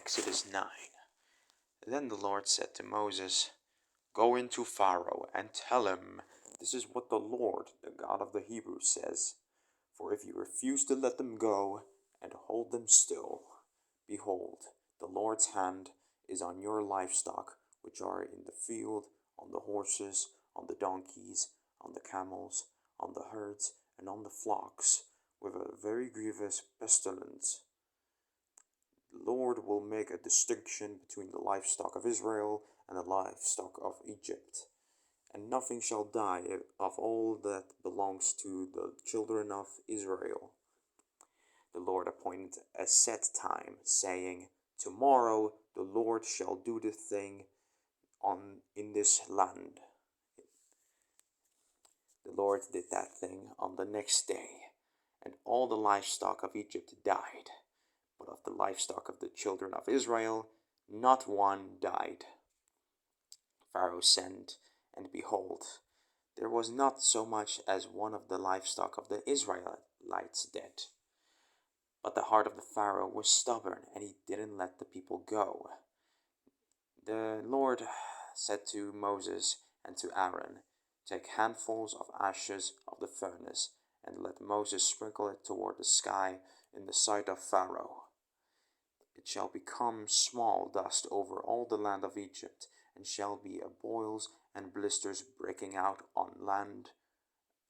Exodus 9. Then the Lord said to Moses, "Go into Pharaoh and tell him, this is what the Lord, the God of the Hebrews, says. For if you refuse to let them go and hold them still, behold, the Lord's hand is on your livestock which are in the field, on the horses, on the donkeys, on the camels, on the herds, and on the flocks, with a very grievous pestilence. The Lord will make a distinction between the livestock of Israel and the livestock of Egypt, and nothing shall die of all that belongs to the children of Israel." The Lord appointed a set time, saying, "Tomorrow the Lord shall do the thing in this land." The Lord did that thing on the next day, and all the livestock of Egypt died, but of the livestock of the children of Israel not one died. Pharaoh sent, and behold, there was not so much as one of the livestock of the Israelites dead. But the heart of the Pharaoh was stubborn, and he didn't let the people go. The Lord said to Moses and to Aaron, "Take handfuls of ashes of the furnace, and let Moses sprinkle it toward the sky in the sight of Pharaoh. It shall become small dust over all the land of Egypt, and shall be a boils and blisters breaking out on land,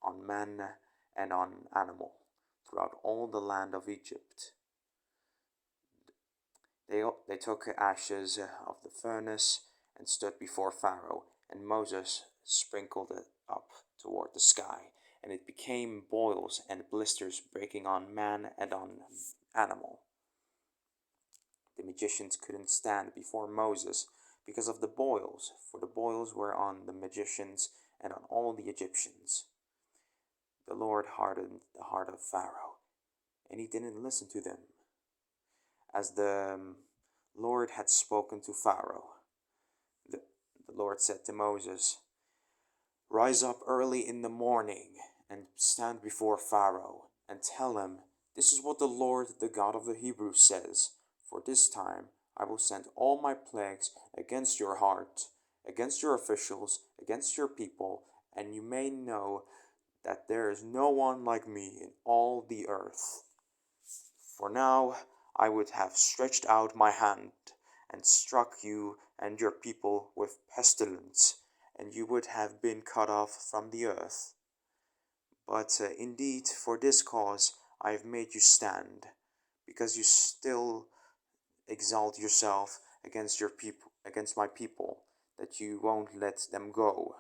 on man, and on animal, throughout all the land of Egypt." They took ashes of the furnace and stood before Pharaoh, and Moses sprinkled it up toward the sky, and it became boils and blisters breaking on man and on animal. The magicians couldn't stand before Moses because of the boils, for the boils were on the magicians and on all the Egyptians. The Lord hardened the heart of Pharaoh, and he didn't listen to them. As the Lord had spoken to Pharaoh, the Lord said to Moses, "Rise up early in the morning and stand before Pharaoh and tell him, this is what the Lord, the God of the Hebrews, says. For this time I will send all my plagues against your heart, against your officials, against your people, and you may know that there is no one like me in all the earth. For now I would have stretched out my hand and struck you and your people with pestilence, and you would have been cut off from the earth. But indeed, for this cause I have made you stand, because you still exalt yourself against your people, against my people, that you won't let them go.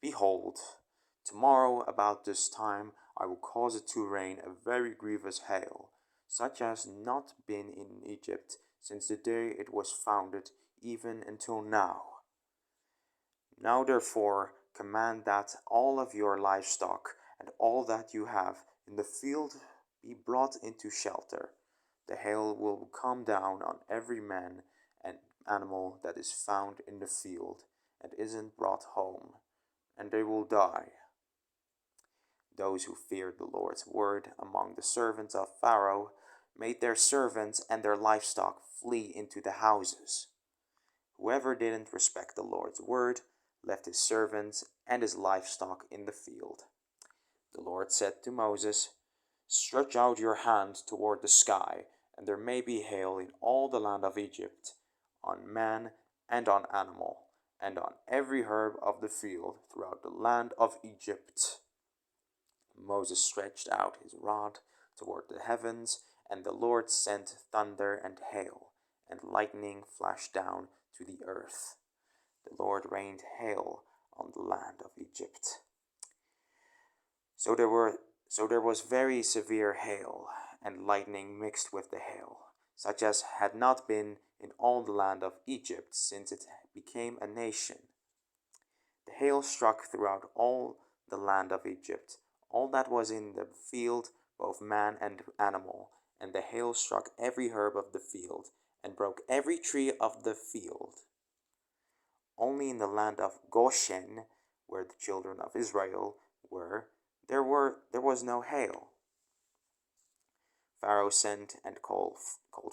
Behold, tomorrow about this time I will cause it to rain a very grievous hail, such as not been in Egypt since the day it was founded, even until now. Now therefore command that all of your livestock and all that you have in the field be brought into shelter. The hail will come down on every man and animal that is found in the field and isn't brought home, and they will die." Those who feared the Lord's word among the servants of Pharaoh made their servants and their livestock flee into the houses. Whoever didn't respect the Lord's word left his servants and his livestock in the field. The Lord said to Moses, "Stretch out your hand toward the sky, and there may be hail in all the land of Egypt, on man and on animal, and on every herb of the field throughout the land of Egypt." Moses stretched out his rod toward the heavens, and the Lord sent thunder and hail, and lightning flashed down to the earth. The Lord rained hail on the land of Egypt. So there was very severe hail, and lightning mixed with the hail, such as had not been in all the land of Egypt since it became a nation. The hail struck throughout all the land of Egypt, all that was in the field, both man and animal, and the hail struck every herb of the field, and broke every tree of the field. Only in the land of Goshen, where the children of Israel were, there was no hail. Pharaoh sent and called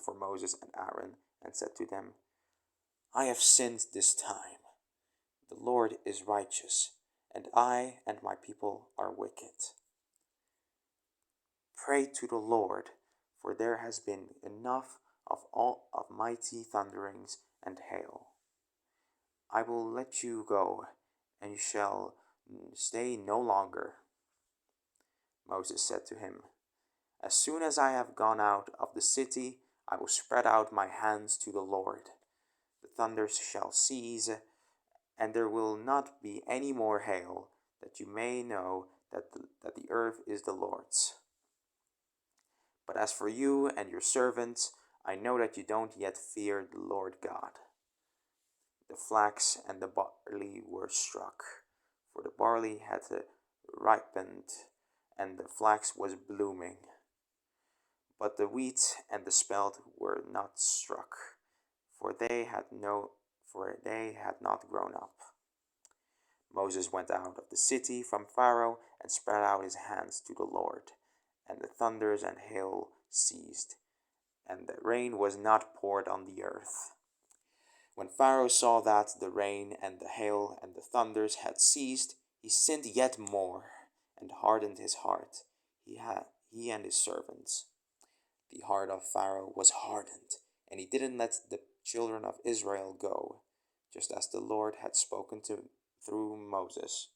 before Moses and Aaron and said to them, I have sinned this time. The Lord is righteous, and I and my people are wicked. Pray to the Lord, for there has been enough of all of mighty thunderings and hail. I will let you go, and you shall stay no longer. Moses said to him, As soon as I have gone out of the city, I will spread out my hands to the Lord. The thunders shall cease, and there will not be any more hail, that you may know that the earth is the Lord's. But as for you and your servants, I know that you don't yet fear the Lord God. The flax and the barley were struck, for the barley had ripened, and the flax was blooming. But the wheat and the spelt were not struck, for they had not grown up. Moses went out of the city from Pharaoh and spread out his hands to the Lord, and the thunders and hail ceased, and the rain was not poured on the earth. When Pharaoh saw that the rain and the hail and the thunders had ceased, he sinned yet more and hardened his heart, he and his servants. The heart of Pharaoh was hardened, and he didn't let the children of Israel go, just as the Lord had spoken to through Moses.